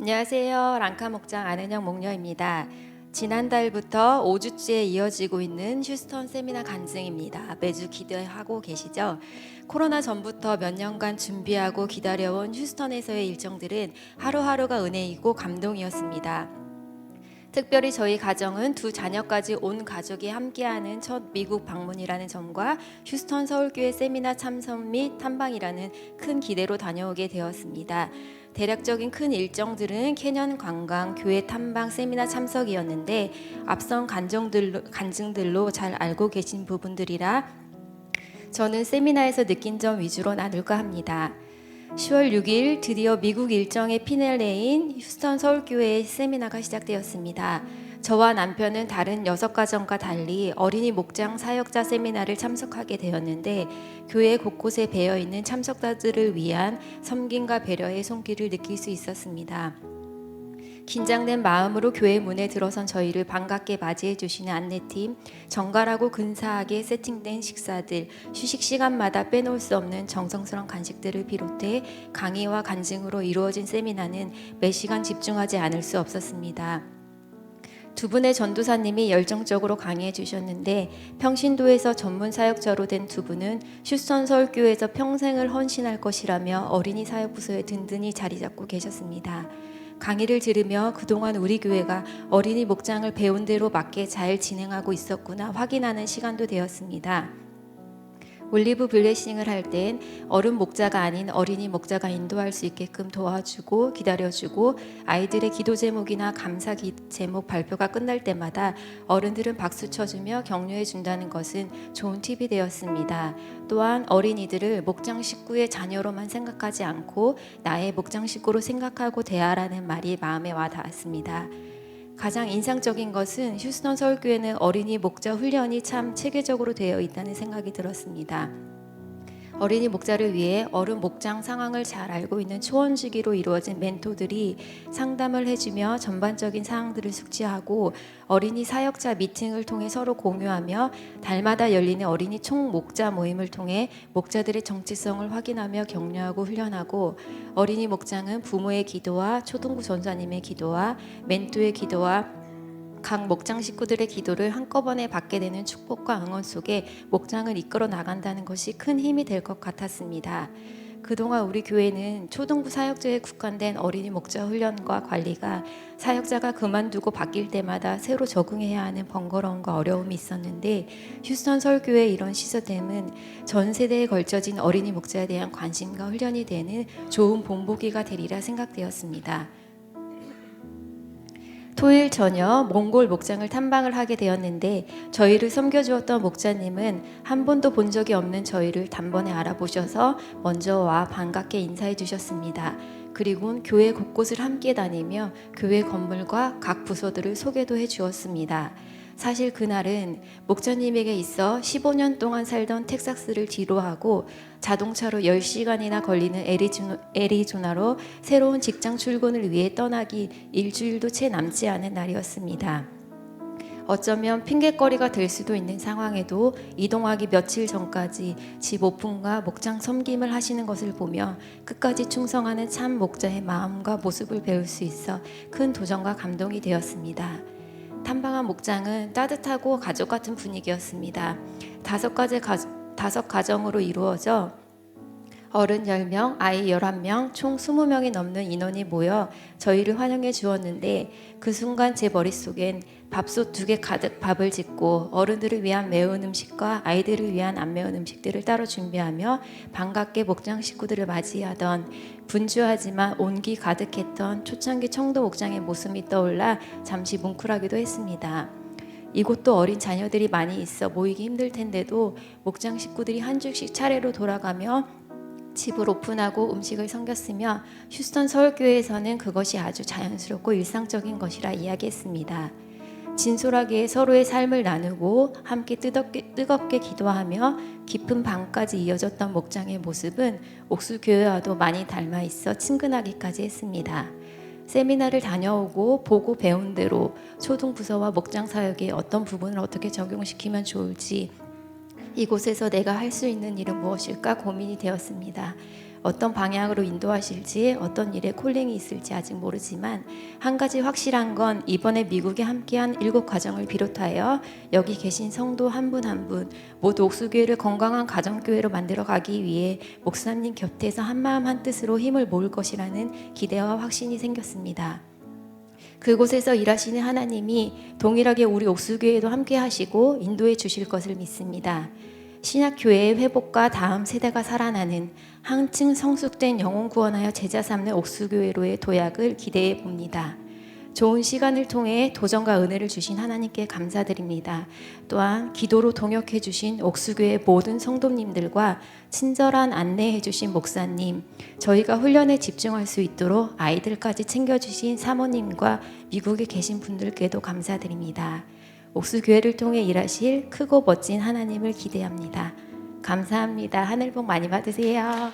안녕하세요. 랑카 목장 안은영 목녀입니다. 지난달부터 5주째 이어지고 있는 휴스턴 세미나 간증입니다. 매주 기대하고 계시죠? 코로나 전부터 몇 년간 준비하고 기다려온 휴스턴에서의 일정들은 하루하루가 은혜이고 감동이었습니다. 특별히 저희 가정은 두 자녀까지 온 가족이 함께하는 첫 미국 방문이라는 점과 휴스턴 서울교회 세미나 참석 및 탐방이라는 큰 기대로 다녀오게 되었습니다. 대략적인 큰 일정들은 캐년 관광, 교회 탐방, 세미나 참석이었는데 앞선 간증들로 잘 알고 계신 부분들이라 저는 세미나에서 느낀 점 위주로 나눌까 합니다. 10월 6일 드디어 미국 일정의 피날레인 휴스턴 서울교회의 세미나가 시작되었습니다. 저와 남편은 다른 6가정과 달리 어린이 목장 사역자 세미나를 참석하게 되었는데 교회 곳곳에 배어있는 참석자들을 위한 섬김과 배려의 손길을 느낄 수 있었습니다. 긴장된 마음으로 교회 문에 들어선 저희를 반갑게 맞이해 주시는 안내팀, 정갈하고 근사하게 세팅된 식사들, 휴식 시간마다 빼놓을 수 없는 정성스러운 간식들을 비롯해 강의와 간증으로 이루어진 세미나는 매 시간 집중하지 않을 수 없었습니다. 두 분의 전도사님이 열정적으로 강의해 주셨는데 평신도에서 전문 사역자로 된 두 분은 휴스턴 서울교회에서 평생을 헌신할 것이라며 어린이 사역부서에 든든히 자리 잡고 계셨습니다. 강의를 들으며 그동안 우리 교회가 어린이 목장을 배운 대로 맞게 잘 진행하고 있었구나 확인하는 시간도 되었습니다. 올리브 블레싱을 할 땐 어른 목자가 아닌 어린이 목자가 인도할 수 있게끔 도와주고 기다려주고 아이들의 기도 제목이나 감사 제목 발표가 끝날 때마다 어른들은 박수 쳐주며 격려해 준다는 것은 좋은 팁이 되었습니다. 또한 어린이들을 목장 식구의 자녀로만 생각하지 않고 나의 목장 식구로 생각하고 대하라는 말이 마음에 와 닿았습니다. 가장 인상적인 것은 휴스턴 서울교회는 어린이 목자 훈련이 참 체계적으로 되어 있다는 생각이 들었습니다. 어린이 목자를 위해 어른 목장 상황을 잘 알고 있는 초원주기로 이루어진 멘토들이 상담을 해주며 전반적인 사항들을 숙지하고 어린이 사역자 미팅을 통해 서로 공유하며 달마다 열리는 어린이 총목자 모임을 통해 목자들의 정체성을 확인하며 격려하고 훈련하고 어린이 목장은 부모의 기도와 초등부 전사님의 기도와 멘토의 기도와 각 목장 식구들의 기도를 한꺼번에 받게 되는 축복과 응원 속에 목장을 이끌어 나간다는 것이 큰 힘이 될 것 같았습니다. 그동안 우리 교회는 초등부 사역자에 국한된 어린이 목자 훈련과 관리가 사역자가 그만두고 바뀔 때마다 새로 적응해야 하는 번거로움과 어려움이 있었는데 휴스턴 서울교회의 이런 시스템은 전 세대에 걸쳐진 어린이 목자에 대한 관심과 훈련이 되는 좋은 본보기가 되리라 생각되었습니다. 토요일 저녁 몽골 목장을 탐방을 하게 되었는데 저희를 섬겨주었던 목자님은 한 번도 본 적이 없는 저희를 단번에 알아보셔서 먼저 와 반갑게 인사해 주셨습니다. 그리고 교회 곳곳을 함께 다니며 교회 건물과 각 부서들을 소개도 해 주었습니다. 사실 그날은 목자님에게 있어 15년 동안 살던 텍사스를 뒤로하고 자동차로 10시간이나 걸리는 애리조나로 새로운 직장 출근을 위해 떠나기 일주일도 채 남지 않은 날이었습니다. 어쩌면 핑곗거리가 될 수도 있는 상황에도 이동하기 며칠 전까지 집 오픈과 목장 섬김을 하시는 것을 보며 끝까지 충성하는 참 목자의 마음과 모습을 배울 수 있어 큰 도전과 감동이 되었습니다. 탐방한 목장은 따뜻하고 가족 같은 분위기였습니다. 5가정으로 이루어져 어른 10명, 아이 11명, 총 20명이 넘는 인원이 모여 저희를 환영해 주었는데 그 순간 제 머릿속엔 밥솥 2개 가득 밥을 짓고 어른들을 위한 매운 음식과 아이들을 위한 안 매운 음식들을 따로 준비하며 반갑게 목장 식구들을 맞이하던 분주하지만 온기 가득했던 초창기 청도 목장의 모습이 떠올라 잠시 뭉클하기도 했습니다. 이곳도 어린 자녀들이 많이 있어 모이기 힘들 텐데도 목장 식구들이 한 줄씩 차례로 돌아가며 집을 오픈하고 음식을 섬겼으며 휴스턴 서울교회에서는 그것이 아주 자연스럽고 일상적인 것이라 이야기했습니다. 진솔하게 서로의 삶을 나누고 함께 뜨겁게 기도하며 깊은 밤까지 이어졌던 목장의 모습은 옥수교회와도 많이 닮아 있어 친근하기까지 했습니다. 세미나를 다녀오고 보고 배운 대로 초등부서와 목장 사역의 어떤 부분을 어떻게 적용시키면 좋을지 이곳에서 내가 할 수 있는 일은 무엇일까 고민이 되었습니다. 어떤 방향으로 인도하실지, 어떤 일에 콜링이 있을지 아직 모르지만 한 가지 확실한 건 이번에 미국에 함께한 7가정을 비롯하여 여기 계신 성도 한 분 한 분 모두 옥수교회를 건강한 가정교회로 만들어가기 위해 목사님 곁에서 한마음 한뜻으로 힘을 모을 것이라는 기대와 확신이 생겼습니다. 그곳에서 일하시는 하나님이 동일하게 우리 옥수교회도 함께 하시고 인도해 주실 것을 믿습니다. 신약교회의 회복과 다음 세대가 살아나는 한층 성숙된 영혼 구원하여 제자 삼는 옥수교회로의 도약을 기대해 봅니다. 좋은 시간을 통해 도전과 은혜를 주신 하나님께 감사드립니다. 또한 기도로 동역해 주신 옥수교회 모든 성도님들과 친절한 안내해 주신 목사님, 저희가 훈련에 집중할 수 있도록 아이들까지 챙겨주신 사모님과 미국에 계신 분들께도 감사드립니다. 옥수교회를 통해 일하실 크고 멋진 하나님을 기대합니다. 감사합니다. 하늘 복 많이 받으세요.